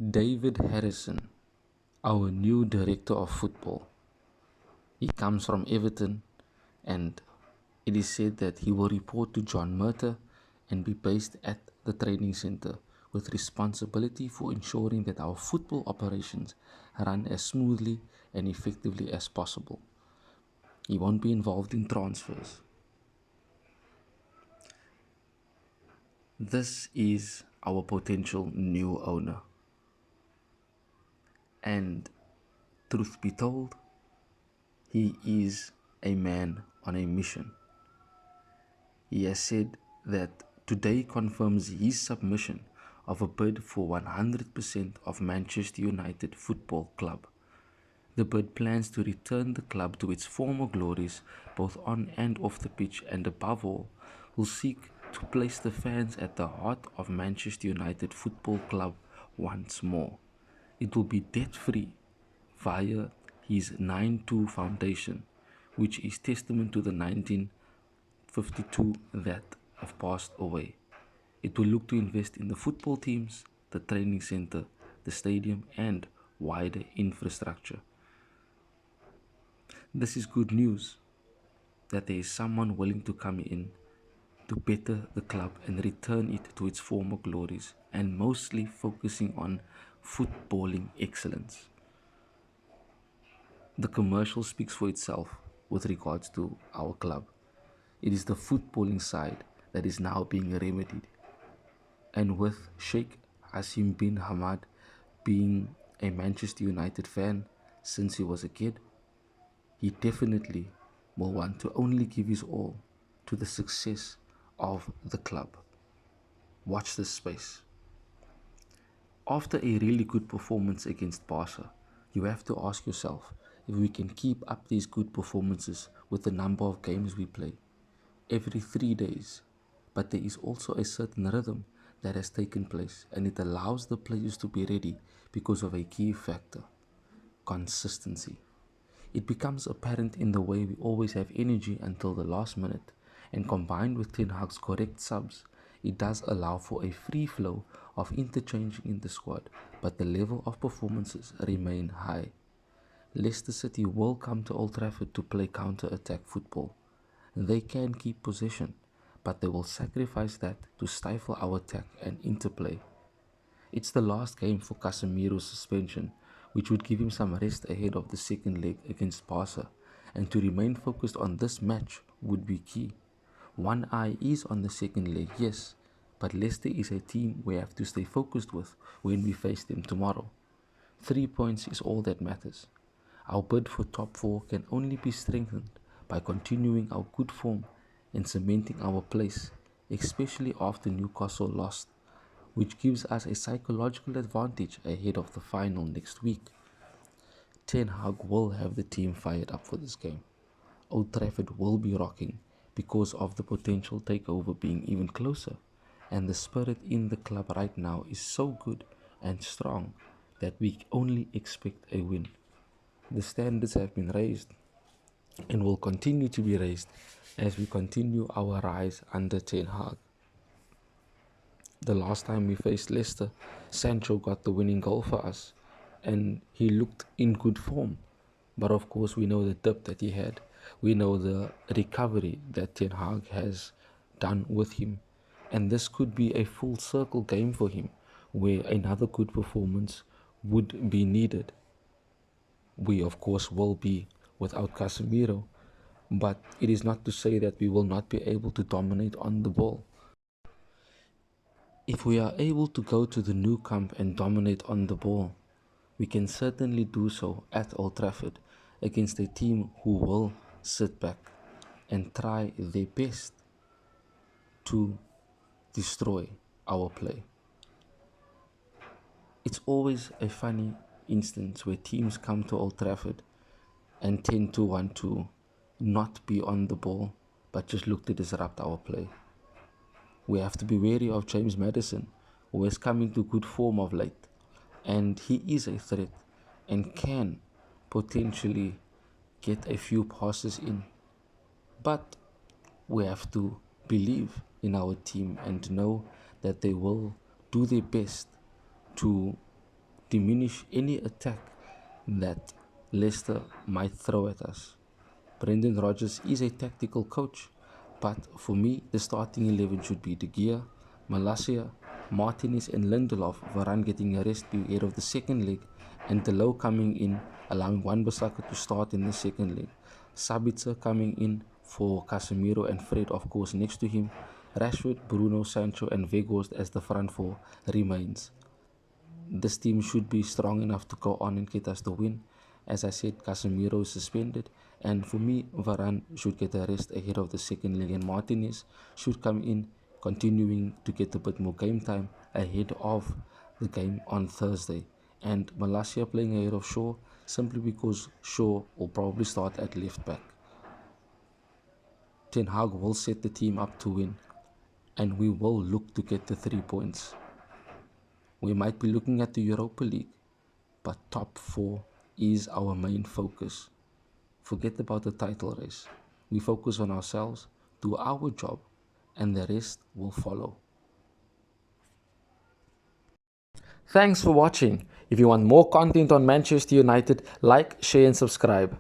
David Harrison, our new director of football. He comes from Everton, and it is said that he will report to John Murter and be based at the training center with responsibility for ensuring that our football operations run as smoothly and effectively as possible. He won't be involved in transfers. This is our potential new owner. And truth be told, he is a man on a mission. He has said that today confirms his submission of a bid for 100% of Manchester United Football Club. The bid plans to return the club to its former glories, both on and off the pitch, and above all, will seek to place the fans at the heart of Manchester United Football Club once more. It will be debt-free via his 9-2 foundation, which is testament to the 1952 that have passed away. It will look to invest in the football teams, the training center, the stadium, and wider infrastructure. This is good news that there is someone willing to come in to better the club and return it to its former glories, and mostly focusing on footballing excellence. The commercial speaks for itself with regards to our club. It is the footballing side that is now being remedied. And with Sheikh Hassim bin Hamad being a Manchester United fan since he was a kid, he definitely will want to only give his all to the success of the club. Watch this space. After a really good performance against Barca, you have to ask yourself if we can keep up these good performances with the number of games we play every 3 days. But there is also a certain rhythm that has taken place, and it allows the players to be ready because of a key factor: consistency. It becomes apparent in the way we always have energy until the last minute, and combined with Ten Hag's correct subs, it does allow for a free flow of interchanging in the squad, but the level of performances remain high. Leicester City will come to Old Trafford to play counter-attack football. They can keep possession, but they will sacrifice that to stifle our attack and interplay. It's the last game for Casemiro's suspension, which would give him some rest ahead of the second leg against Barca, and to remain focused on this match would be key. One eye is on the second leg, yes, but Leicester is a team we have to stay focused with when we face them tomorrow. 3 points is all that matters. Our bid for top 4 can only be strengthened by continuing our good form and cementing our place, especially after Newcastle lost, which gives us a psychological advantage ahead of the final next week. Ten Hag will have the team fired up for this game. Old Trafford will be rocking because of the potential takeover being even closer, and the spirit in the club right now is so good and strong that we only expect a win. The standards have been raised and will continue to be raised as we continue our rise under Ten Hag. The last time we faced Leicester, Sancho got the winning goal for us, and he looked in good form. But of course, we know the dip that he had. We know the recovery that Ten Hag has done with him. And this could be a full circle game for him, where another good performance would be needed. We, of course, will be without Casemiro, but it is not to say that we will not be able to dominate on the ball. If we are able to go to the Nou Camp and dominate on the ball, we can certainly do so at Old Trafford against a team who will sit back and try their best to destroy our play. It's always a funny instance where teams come to Old Trafford and tend to want to not be on the ball but just look to disrupt our play. We have to be wary of James Maddison, who is coming to good form of late, and he is a threat and can potentially get a few passes in. But we have to believe in our team and know that they will do their best to diminish any attack that Leicester might throw at us. Brendan Rodgers is a tactical coach, but for me, the starting 11 should be De Gea, Malacia, Martinez and Lindelof, Varane getting a rest ahead of the second leg, and Delo coming in, allowing Wan-Bissaka to start in the second leg. Sabitzer coming in for Casemiro and Fred, of course, next to him. Rashford, Bruno, Sancho and Weghorst as the front four remains. This team should be strong enough to go on and get us the win. As I said, Casemiro is suspended, and for me, Varane should get a rest ahead of the second leg, and Martinez should come in, continuing to get a bit more game time ahead of the game on Thursday. And Malacia playing ahead of Shaw, simply because Shaw will probably start at left back. Ten Hag will set the team up to win, and we will look to get the 3 points. We might be looking at the Europa League, but top 4 is our main focus. Forget about the title race. We focus on ourselves, do our job, and the rest will follow. Thanks for watching. If you want more content on Manchester United, like, share and subscribe.